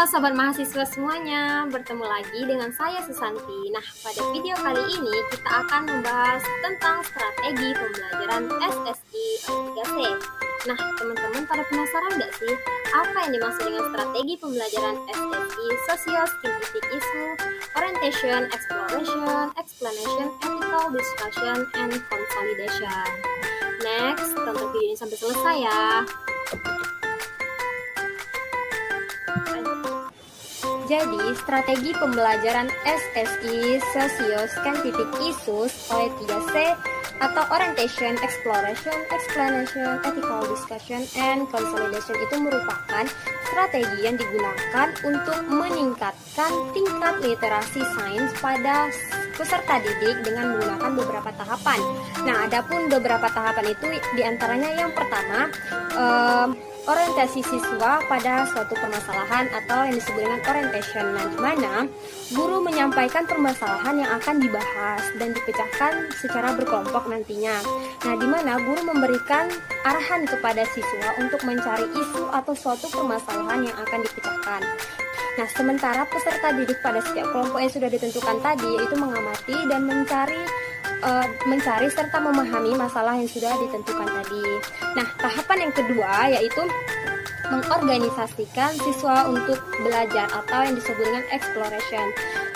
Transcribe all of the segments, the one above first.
Sobat mahasiswa semuanya, bertemu lagi dengan saya Susanti. Nah, pada video kali ini kita akan membahas tentang strategi pembelajaran SSI oleh 3C. Nah, teman-teman pada penasaran nggak sih apa yang dimaksud dengan strategi pembelajaran SSI? Socio-scientific issue, orientation, exploration, explanation, ethical discussion, and consolidation. Next, tonton video ini sampai selesai ya. Jadi, strategi pembelajaran SSI Socio-Scientific Issues oleh 3C atau Orientation, Exploration, Explanation, Ethical Discussion, and Consolidation itu merupakan strategi yang digunakan untuk meningkatkan tingkat literasi sains pada peserta didik dengan menggunakan beberapa tahapan. Nah, adapun beberapa tahapan itu diantaranya yang pertama, orientasi siswa pada suatu permasalahan atau yang disebut dengan orientation, di mana guru menyampaikan permasalahan yang akan dibahas dan dipecahkan secara berkelompok nantinya. Nah, di mana guru memberikan arahan kepada siswa untuk mencari isu atau suatu permasalahan yang akan dipecahkan. Nah, sementara peserta didik pada setiap kelompok yang sudah ditentukan tadi yaitu mengamati dan mencari serta memahami masalah yang sudah ditentukan tadi. Nah, tahapan yang kedua yaitu mengorganisasikan siswa untuk belajar atau yang disebut dengan exploration.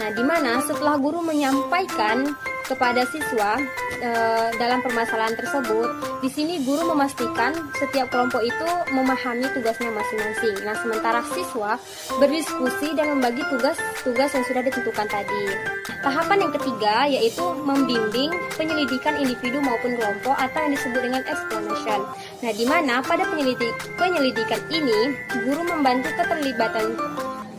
Nah, di mana setelah guru menyampaikan kepada siswa dalam permasalahan tersebut, di sini guru memastikan setiap kelompok itu memahami tugasnya masing-masing. Nah, sementara siswa berdiskusi dan membagi tugas-tugas yang sudah ditentukan tadi. Tahapan yang ketiga yaitu membimbing penyelidikan individu maupun kelompok atau yang disebut dengan explanation. Nah, di mana pada penyelidikan ini guru membantu keterlibatan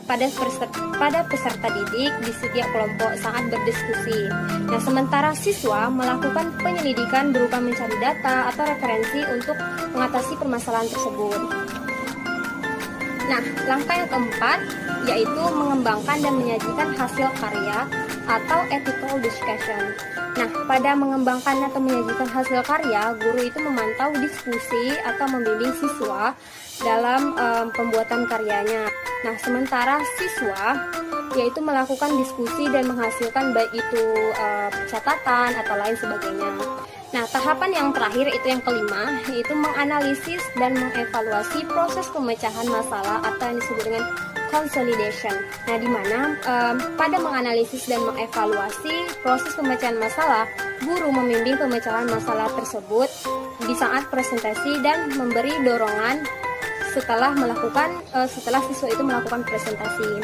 pada peserta didik di setiap kelompok saat berdiskusi. Nah, sementara siswa melakukan penyelidikan berupa mencari data atau referensi untuk mengatasi permasalahan tersebut. Nah, langkah yang keempat yaitu mengembangkan dan menyajikan hasil karya atau ethical discussion. Nah, pada mengembangkan atau menyajikan hasil karya, guru itu memantau diskusi atau membimbing siswa dalam pembuatan karyanya. Nah, sementara siswa yaitu melakukan diskusi dan menghasilkan baik itu catatan atau lain sebagainya. Nah, tahapan yang terakhir itu yang kelima, yaitu menganalisis dan mengevaluasi proses pemecahan masalah atau yang disebut dengan consolidation. Nah, di mana pada menganalisis dan mengevaluasi proses pemecahan masalah, guru membimbing pemecahan masalah tersebut di saat presentasi dan memberi dorongan setelah siswa itu melakukan presentasi.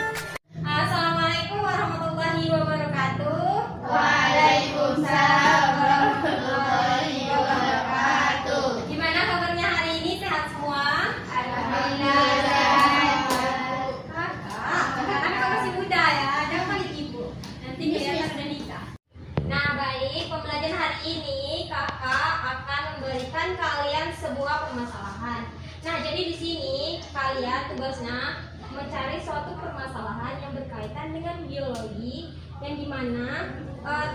Assalamualaikum warahmatullahi wabarakatuh. Waalaikumsalam warahmatullahi wabarakatuh. Gimana kabarnya hari ini? Sehat semua? Alhamdulillah sehat. Kakak masih muda ya, jangan panggil ibu. Nanti kelihatan udah nikah. Nah, baik, pembelajaran hari ini kakak akan memberikan kalian sebuah permasalahan. Nah, jadi di sini kalian tugasnya mencari suatu permasalahan yang berkaitan dengan biologi yang dimana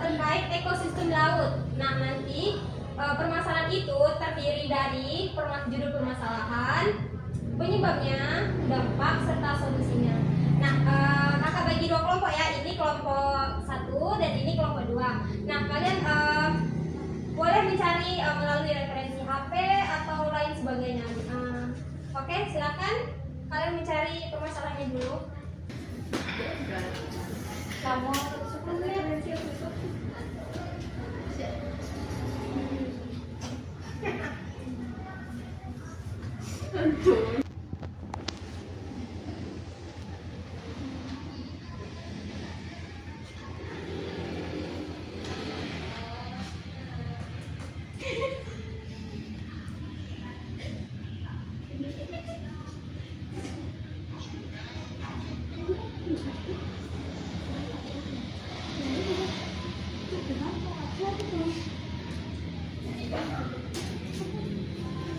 terkait ekosistem laut. Nah, nanti permasalahan itu terdiri dari judul permasalahan, penyebabnya, dampak, serta solusinya. Nah, kakak bagi dua kelompok ya, ini kelompok 1 dan ini kelompok 2. Nah, kalian boleh mencari melalui referensi HP atau lain sebagainya. Oke, silakan kalian mencari permasalahannya dulu. Kamu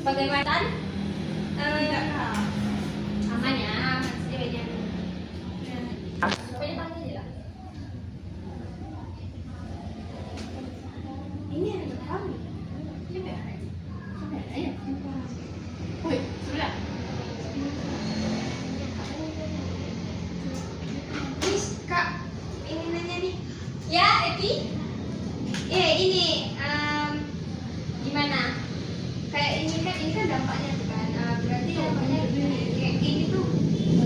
bagaimana? Aman ya, setidaknya. Pokoknya panggil aja lah. Ini yang berkali. Siapa ya? Ayo. Woi, sudah. Ya, Epi. Ini gimana? Kayak ini kan dampaknya tuh kan. Berarti dampaknya gini, kayak gini tuh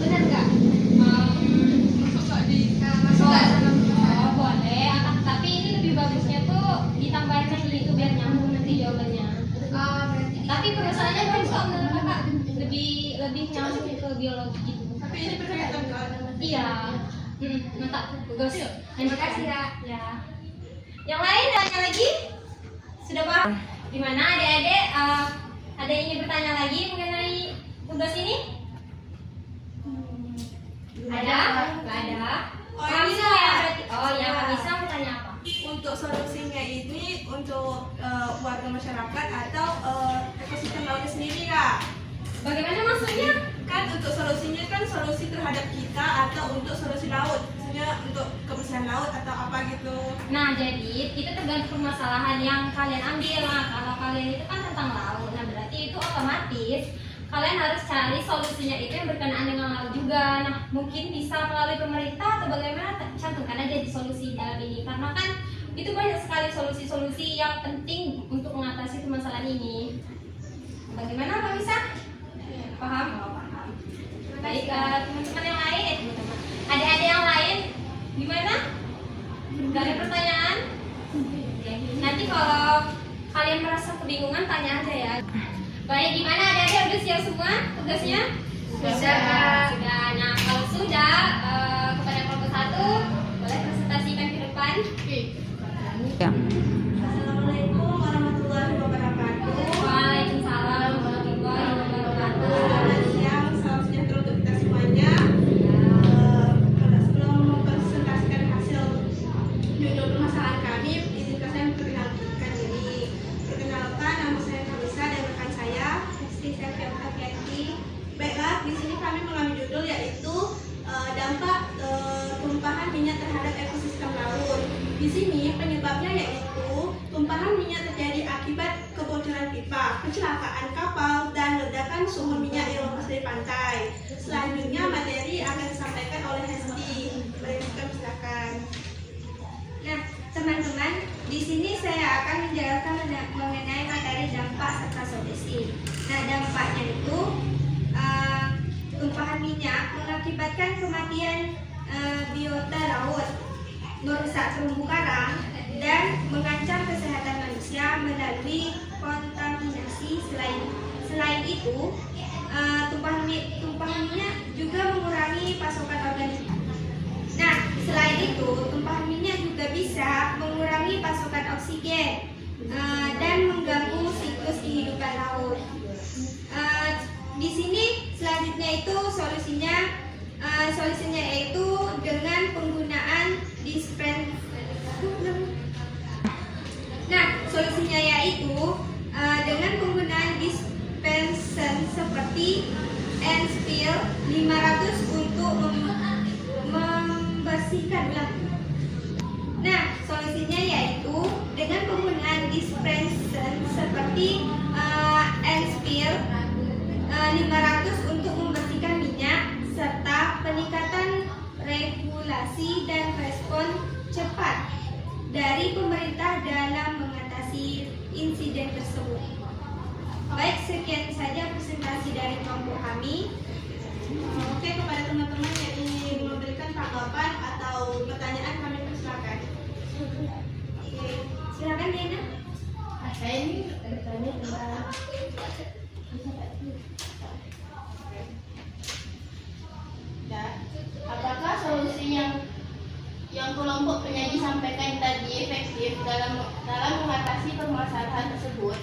benar nggak? Masuk nggak di Masuk nggak sama oh, boleh. Tapi ini lebih bagusnya tuh ditambahkan itu biar nyambung nanti jawabannya. Berarti. Tapi perusahaannya bagus kok menurut kakak. Lebih nyambung ke biologi gitu. tapi ini berkaitan kan? Iya. Mantap. Bagus. Terima kasih ya. Ya. Yang lain tanya lagi? Sudah paham? Gimana adik-adik? Ada yang ingin bertanya lagi mengenai tugas ini? Ada? Nggak ada? Kak Misa ya berarti? Oh ya, Kak Misa mau tanya apa? Untuk solusinya ini untuk warga masyarakat atau ekosistem lautnya sendiri, Kak? Bagaimana maksudnya? Kan untuk solusinya kan solusi terhadap kita atau untuk solusi laut, maksudnya untuk kebersihan laut atau apa gitu. Nah, jadi itu tergantung permasalahan yang kalian ambil. Nah, kalau kalian itu kan tentang laut, nah berarti itu otomatis kalian harus cari solusinya itu yang berkenaan dengan laut juga. Nah, mungkin bisa melalui pemerintah atau bagaimana, cantumkan aja di solusi dalam ini. Karena kan itu banyak sekali solusi-solusi yang penting untuk mengatasi permasalahan ini. Bagaimana Kak Bisa? Paham? Oh, paham. Baik, teman-teman yang lain, adik-adik yang lain, gimana? Gak ada pertanyaan? Nanti kalau kalian merasa kebingungan, tanya aja ya. Baik, gimana adik-adik udah siap semua tugasnya? Sudah. Nah, kalau sudah, kepada kelompok 1, boleh presentasikan ke depan. Ya. Assalamualaikum warahmatullahi wabarakatuh. Waalaikumsalam warahmatullahi wabarakatuh. Selamat siang, salam sejahtera untuk kita semuanya. Sebelum mempresentasikan hasil judul permasalahan kami, izinkan saya memperkenalkan diri. Perkenalkan, nama saya Kamisa dan rekan saya, Hesti Septiati. Baiklah, di sini kami mengambil judul yaitu dampak tumpahan minyak terhadap ekosistem laut. Di sini penyebabnya yaitu tumpahan minyak terjadi akibat kebocoran pipa, kecelakaan kapal, dan ledakan sumur minyak yang lepas dari pantai. Selanjutnya materi akan disampaikan oleh Hesti. Silakan. Nah, teman-teman, di sini saya akan menjelaskan mengenai materi dampak serta solusi. Nah, dampaknya itu tumpahan minyak mengakibatkan kematian biota laut, merusak terumbu karang, dan mengancam kesehatan manusia melalui kontaminasi. Selain itu, tumpahan minyak juga mengurangi pasokan organik. Nah, selain itu, tumpahan minyak juga bisa mengurangi pasokan oksigen dan mengganggu siklus kehidupan laut. Di sini selanjutnya itu solusinya yaitu dengan penggunaan solusinya yaitu dengan penggunaan dispenser seperti N-Spill 500 untuk membersihkan ulang. Nah, solusinya yaitu dengan penggunaan dispenser seperti N-Spill 500 untuk membersihkan minyak serta peningkatan regulasi dan respon cepat dari pemerintah dalam mengatasi insiden tersebut. Baik, sekian saja presentasi dari kelompok kami. Oke, kepada teman-teman yang ingin memberikan tanggapan atau pertanyaan kami persilakan. Oke, silakan Diana. Saya ini bertanya tentang apakah solusi yang kelompok penyaji sampaikan tadi efektif dalam mengatasi permasalahan tersebut?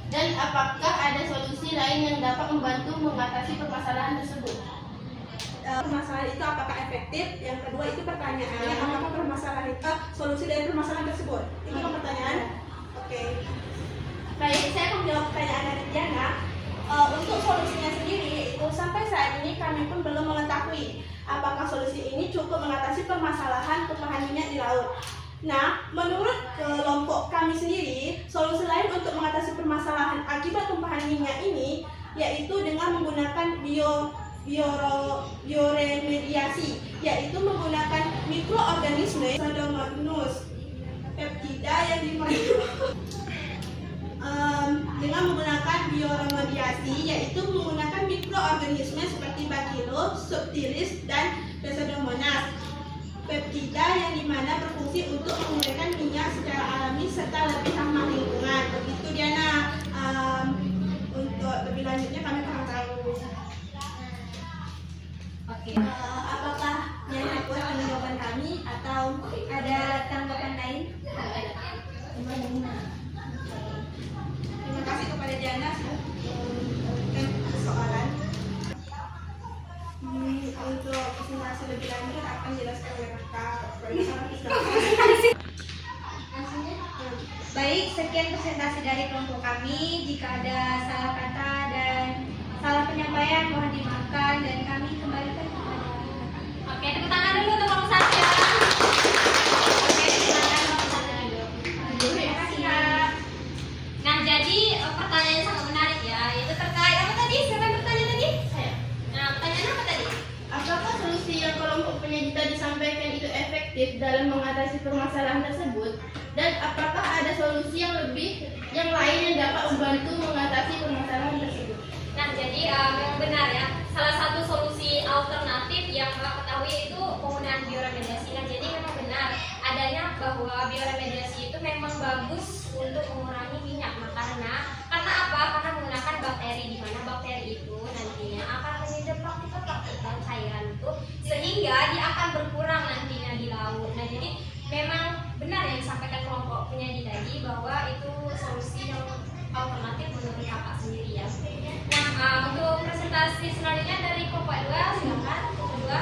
Dan apakah ada solusi lain yang dapat membantu mengatasi permasalahan tersebut? Permasalahan itu apakah efektif? Yang kedua itu pertanyaannya apakah permasalahan itu solusi dari permasalahan tersebut? Itu kan pertanyaan. Oke. Baik, saya akan menjawab pertanyaan dari Diana. Untuk solusinya sendiri itu sampai saat ini kami pun belum mengetahui apakah solusi ini cukup mengatasi permasalahan tumpahan minyak di laut. Nah, menurut kelompok kami sendiri, solusi lain untuk mengatasi permasalahan akibat tumpahan minyak ini yaitu dengan menggunakan bioremediasi, yaitu menggunakan mikroorganisme Pseudomonas peptida yang dengan menggunakan bioremediasi, yaitu menggunakan mikroorganisme seperti Bacillus subtilis dan Pseudomonas. Peptida yang dimana berfungsi untuk menguraikan minyak secara alami serta lebih ramah lingkungan. Begitu Diana. Untuk lebih lanjutnya kami kurang tahu. Oke. Apakah yang puas dengan jawaban kami atau ada tanggapan lain? Terima kasih kepada Diana sudah memberikan persoalan. Untuk presentasi lebih lanjut akan dijelaskan oleh Kakak. Baik, sekian presentasi dari kelompok kami. Jika ada salah kata dan salah penyampaian mohon dimaafkan dan kami kembalikan kepada Oke, tepuk tangan dulu untuk kelompok 1 ya. Oke, silakan kelompok 1 dulu. Terima kasih ya. Nah, jadi pertanyaannya sangat menarik ya, yaitu terkait apa tadi? Siapa yang bertanya tadi? Saya. Nah, pertanyaan apa tadi? Apakah solusi yang kelompok penyaji tadi sampaikan itu efektif dalam mengatasi permasalahan tersebut? Dan apakah ada solusi yang lain yang dapat membantu mengatasi permasalahan tersebut? Nah, jadi memang benar ya. Salah satu solusi alternatif yang Mbak ketahui itu penggunaan bioremediasi. Nah, jadi memang benar adanya bahwa bioremediasi itu memang bagus untuk mengurangi minyak. Nah, karena apa? Karena menggunakan bakteri, di mana bakteri itu nantinya akan menyedot partikel-partikel cairan itu sehingga dia akan berkurang nantinya di laut. Nah, jadi memang benar yang disampaikan kelompok penyaji tadi bahwa itu solusi yang alternatif menurut kakak sendiri ya. Nah, untuk presentasi selanjutnya dari kelompok 2, silakan kelompok 2.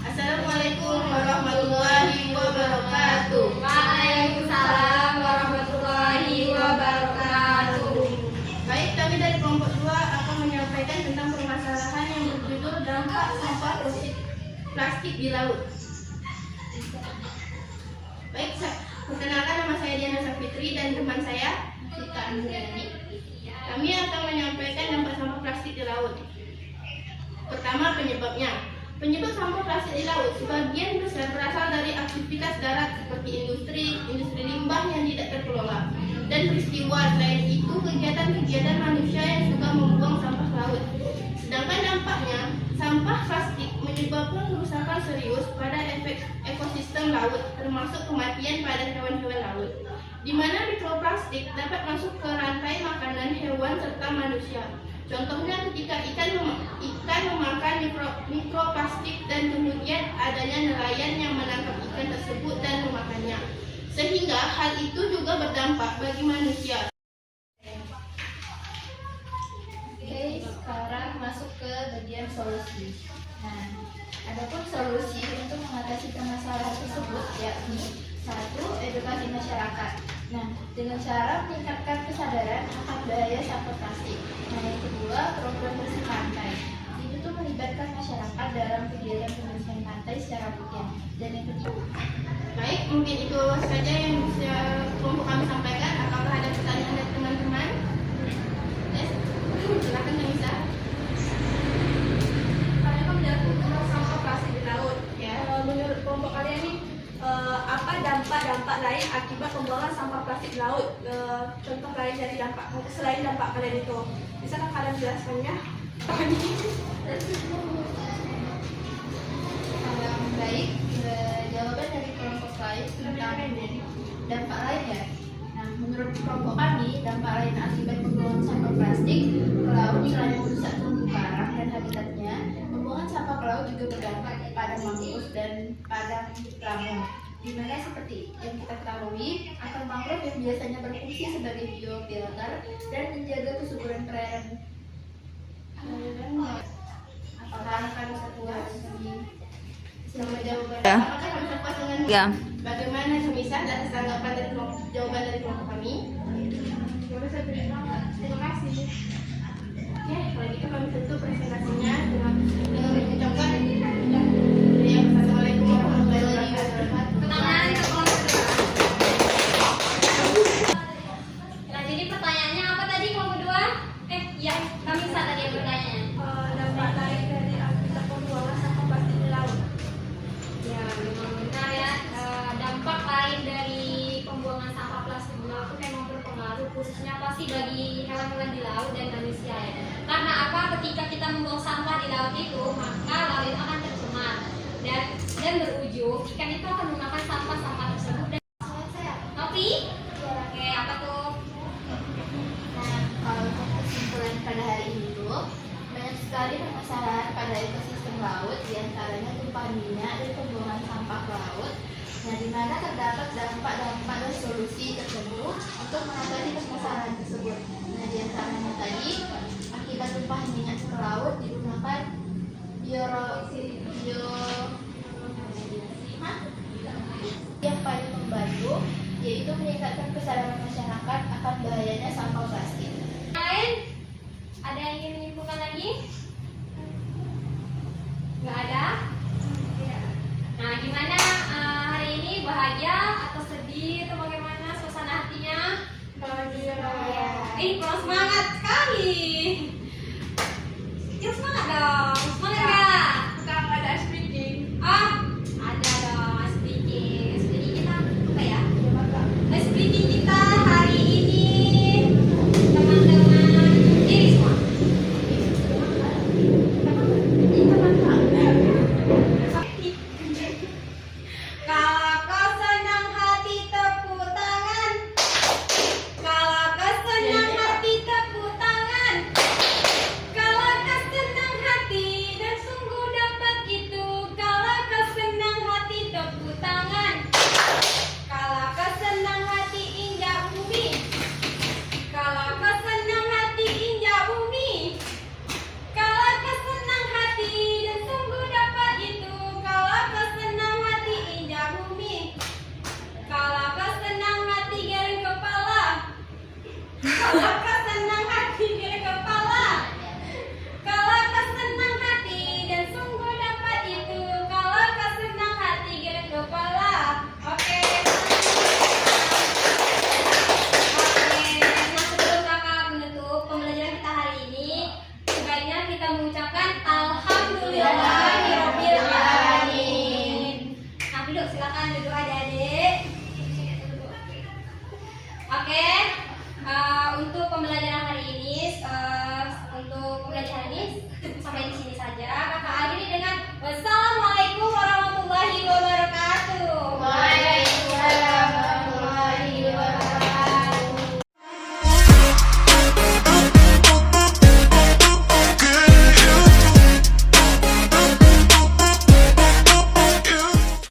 Assalamualaikum warahmatullahi wabarakatuh. Waalaikumsalam warahmatullahi wabarakatuh. Baik, kami dari kelompok 2 akan menyampaikan tentang permasalahan yang berjudul dampak sampah plastik di laut. Baik, perkenalkan nama saya Diana Safitri dan teman saya Sita Andriani. Kami akan menyampaikan dampak sampah plastik di laut. Pertama, penyebabnya. Penyebab sampah plastik di laut sebagian besar berasal dari aktivitas darat seperti industri limbah yang tidak terkelola, dan peristiwa selain itu kegiatan-kegiatan manusia yang suka membuang sampah ke laut. Sedangkan dampaknya, sampah plastik menyebabkan kerusakan serius pada efek ekosistem laut, termasuk kematian pada hewan-hewan laut, di mana mikroplastik dapat masuk ke rantai makanan hewan serta manusia. Contohnya ketika ikan memakan mikroplastik dan kemudian adanya nelayan yang menangkap ikan tersebut dan memakannya. Sehingga hal itu juga berdampak bagi manusia. Oke, sekarang masuk ke bagian solusi. Nah, adapun solusi untuk mengatasi permasalahan tersebut yakni 1. Edukasi masyarakat. Nah, dengan cara meningkatkan kesadaran akan bahaya sampah plastik. Nah, yang kedua, program bersih pantai. Ini tuh melibatkan masyarakat dalam kegiatan pembersihan pantai secara rutin. Dan yang ketiga, Baik, mungkin itu saja yang bisa kelompok kami sampaikan. Apakah ada pertanyaan dari teman-teman? Yes, silakan Nisa. Kalian kan menjadi sampah plastik di laut. Ya. Menurut kelompok kalian nih, apa dampak-dampak lain akibat pembuangan sampah plastik di laut? Contoh lain dari dampak selain dampak kalian itu, bisakah kalian jelaskannya? baik, jawaban dari kelompok lain tentang dampak lain ya. Nah, menurut kelompok kami, dampak lain akibat pembuangan sampah plastik ke laut selain merusak terumbu karang dan habitatnya, pembuangan sampah ke laut juga berdampak pada mangrove dan padang lamun. Di mana seperti yang kita ketahui, akar mangrove yang biasanya berfungsi sebagai biofilter dan menjaga kesuburan perairan. Apakah kami sepuas? Sama jawaban. Ya. Apakah kami terpuas dengan Ya. bagaimana semisal atas tanggapan dari jawaban dari kelompok kami? Terima kasih. Oke, kalau gitu kami tutup presentasinya dengan mengucapkan ya, Assalamualaikum warahmatullahi wabarakatuh. Pertanyaan ke kelompok 2. Nah, jadi pertanyaannya apa tadi kelompok 2? Ya, kami tadi yang bertanya. Dampak lain dari peninggalan di laut dan manusia. Karena apa? Ketika kita membuang sampah di laut itu, maka laut itu akan tercemar dan berujung ikan itu akan memakan sampah-sampah tersebut. Dan Nopi? Oke, apa tuh? Nah, kalau untuk kesimpulan pada hari ini tuh, banyak sekali permasalahan pada ekosistem laut, diantaranya tumpahan minyak dan pembuangan sampah ke laut. Nah, di mana terdapat dampak-dampak dan solusi tersebut untuk mengatasi permasalahan tersebut. Nah, diantaranya tadi, akibat tumpahan minyak ke laut digunakan yang paling membantu, yaitu meningkatkan kesadaran masyarakat akan bahayanya sampah plastik. Lain? Ada yang ingin menyimpulkan lagi? Nggak ada? Nah, gimana hari ini? Bahagia atau sedih atau bagaimana suasana hatinya? Bahagia. Kurang semangat sekali. Ya semangat dong.